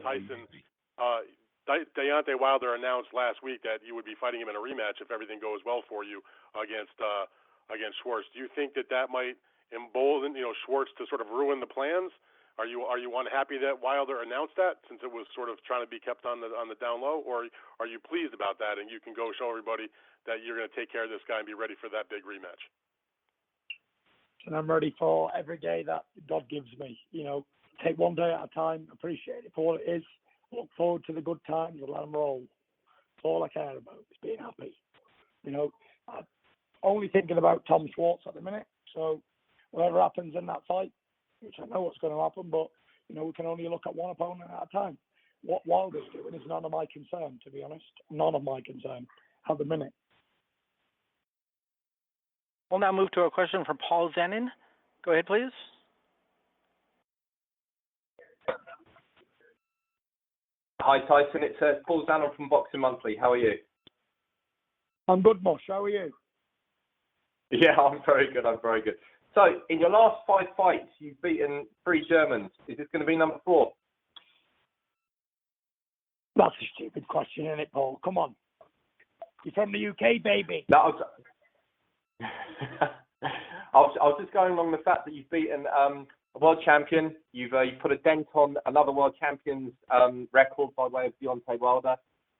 Tyson. Deontay Wilder announced last week that you would be fighting him in a rematch if everything goes well for you against Schwarz. Do you think that might embolden Schwarz to sort of ruin the plans? Are you unhappy that Wilder announced that, since it was sort of trying to be kept on the down low, or are you pleased about that and you can go show everybody that you're going to take care of this guy and be ready for that big rematch? And I'm ready for every day that God gives me. Take one day at a time, appreciate it for what it is, look forward to the good times and let them roll. That's all I care about, is being happy. I'm only thinking about Tom Schwarz at the minute, so whatever happens in that fight, which I know what's going to happen, but, we can only look at one opponent at a time. What Wilder's doing is none of my concern, to be honest. None of my concern at the minute. We'll now move to a question from Paul Zenin. Go ahead, please. Hi, Tyson. It's Paul Zenin from Boxing Monthly. How are you? I'm good, Mosh. How are you? Yeah, I'm very good. So, in your last 5 fights, you've beaten 3 Germans. Is this going to be number 4? That's a stupid question, isn't it, Paul? Come on. You're from the UK, baby. No, I was just going along the fact that you've beaten a world champion. You've put a dent on another world champion's record by way of Deontay Wilder.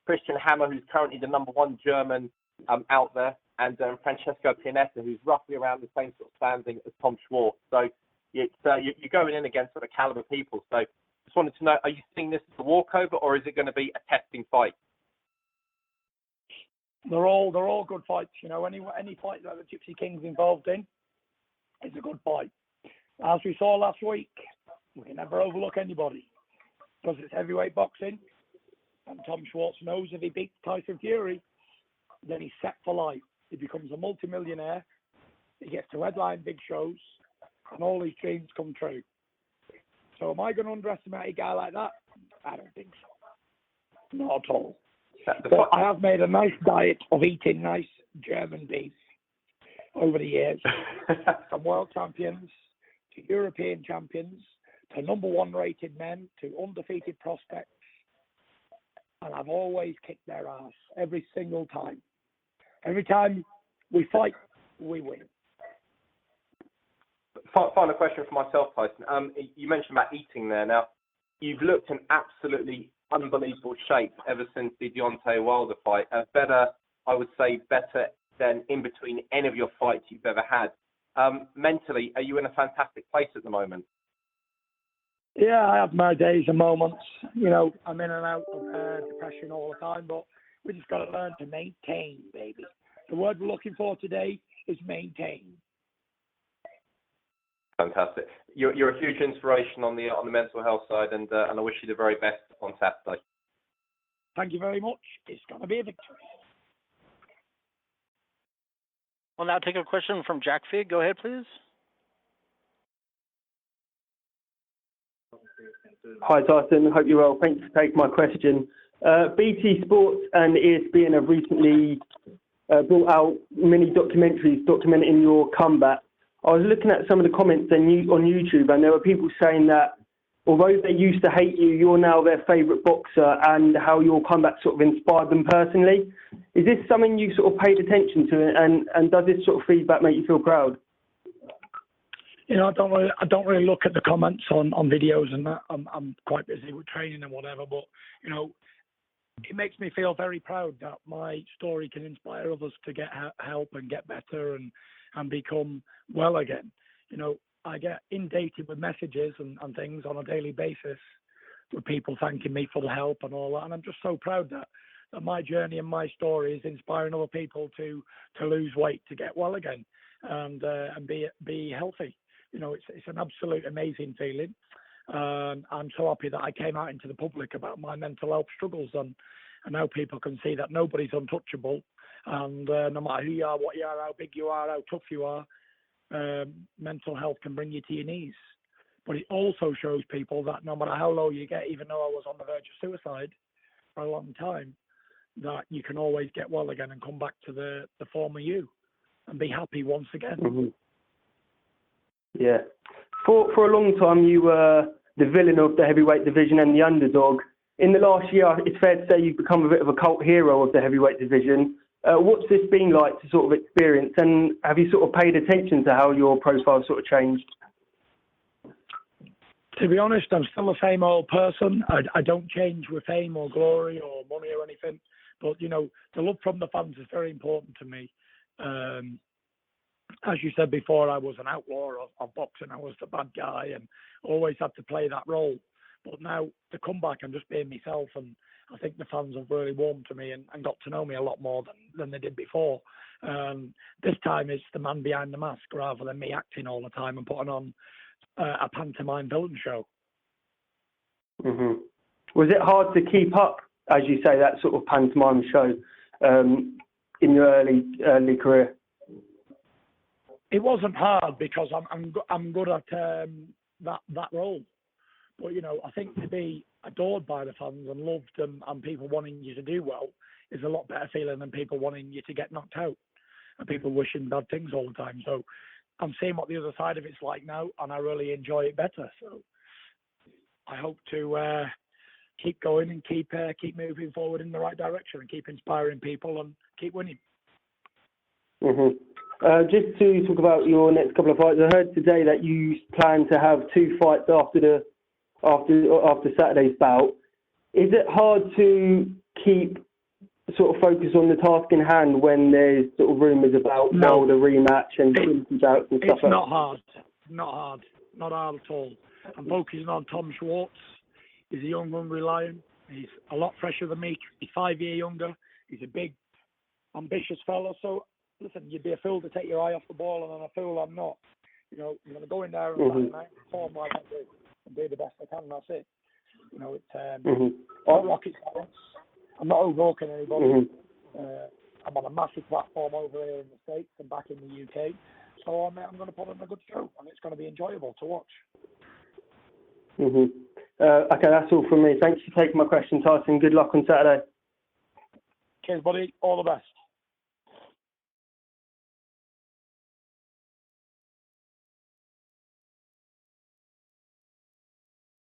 Christian Hammer, who's currently the number 1 German out there, and Francesco Pianetta, who's roughly around the same sort of standing as Tom Schwarz. So you're going in against sort of caliber people. So just wanted to know, are you seeing this as a walkover, or is it going to be a testing fight? They're all good fights. Any fight that the Gypsy King's involved in is a good fight. As we saw last week, we can never overlook anybody because it's heavyweight boxing, and Tom Schwarz knows if he beats Tyson Fury, then he's set for life. He becomes a multimillionaire. He gets to headline big shows, and all his dreams come true. So am I going to underestimate a guy like that? I don't think so. Not at all. But I have made a nice diet of eating nice German beef over the years, from world champions to European champions to number 1 rated men to undefeated prospects. And I've always kicked their ass every single time. Every time we fight, we win. Final question for myself, Tyson. You mentioned about eating there. Now, you've looked in absolutely unbelievable shape ever since the Deontay Wilder fight. I would say better than in between any of your fights you've ever had. Mentally, are you in a fantastic place at the moment? Yeah, I have my days and moments. I'm in and out of depression all the time, but we just got to learn to maintain, baby. The word we're looking for today is maintain. Fantastic. You're a huge inspiration on the mental health side, and I wish you the very best on Saturday. Thank you very much. It's going to be a victory. We'll now take a question from Jack Fig. Go ahead, please. Hi, Tyson. Hope you're well. Thanks for taking my question. BT Sports and ESPN have recently brought out mini documentaries documenting your comeback. I was looking at some of the comments on YouTube, and there were people saying that although they used to hate you, you're now their favourite boxer, and how your comeback sort of inspired them personally. Is this something you sort of paid attention to, and does this sort of feedback make you feel proud? I don't really look at the comments on videos and that. I'm quite busy with training and whatever, but it makes me feel very proud that my story can inspire others to get help and get better and become well again. I get inundated with messages and things on a daily basis with people thanking me for the help and all that, and I'm just so proud that my journey and my story is inspiring other people to lose weight, to get well again, and be healthy. It's an absolute amazing feeling. I'm so happy that I came out into the public about my mental health struggles, and now people can see that nobody's untouchable, and no matter who you are, what you are, how big you are, how tough you are, mental health can bring you to your knees. But it also shows people that no matter how low you get, even though I was on the verge of suicide for a long time, that you can always get well again and come back to the former you and be happy once again. Mm-hmm. Yeah. For a long time, you were the villain of the heavyweight division and the underdog. In the last year, it's fair to say you've become a bit of a cult hero of the heavyweight division. What's this been like to sort of experience, and have you sort of paid attention to how your profile sort of changed? To be honest, I'm still the same old person. I don't change with fame or glory or money or anything. But, you know, the love from the fans is very important to me. As you said before, I was an outlaw of boxing. I was the bad guy and always had to play that role. But now, to come back, I'm just being myself, and I think the fans have really warmed to me and got to know me a lot more than they did before. This time it's the man behind the mask rather than me acting all the time and putting on a pantomime villain show. Mm-hmm. Was it hard to keep up, as you say, that sort of pantomime show in your early career? It wasn't hard because I'm good at that role. But, you know, I think to be adored by the fans and loved and people wanting you to do well is a lot better feeling than people wanting you to get knocked out and people wishing bad things all the time. So I'm seeing what the other side of it's like now, and I really enjoy it better. So I hope to keep going and keep moving forward in the right direction and keep inspiring people and keep winning. Mm-hmm. Just to talk about your next couple of fights, I heard today that you plan to have 2 fights after Saturday's bout. Is it hard to keep sort of focus on the task in hand when there's sort of rumours about the rematch and bouts and stuff like that? It's not hard. Not hard at all. I'm focusing on Tom Schwarz. He's a young, hungry lion. He's a lot fresher than me. He's 5 years younger. He's a big, ambitious fella. So, listen, you'd be a fool to take your eye off the ball, and I'm a fool I'm not. You know, I'm going to go in there and perform like I do and do the best I can, and that's it. You know, it's not rocket science. I'm not overlooking anybody. I'm on a massive platform over here in the States and back in the UK. So I'm going to put on a good show, and it's going to be enjoyable to watch. Okay, that's all from me. Thanks for taking my question, Tyson. Good luck on Saturday. Cheers, buddy. All the best.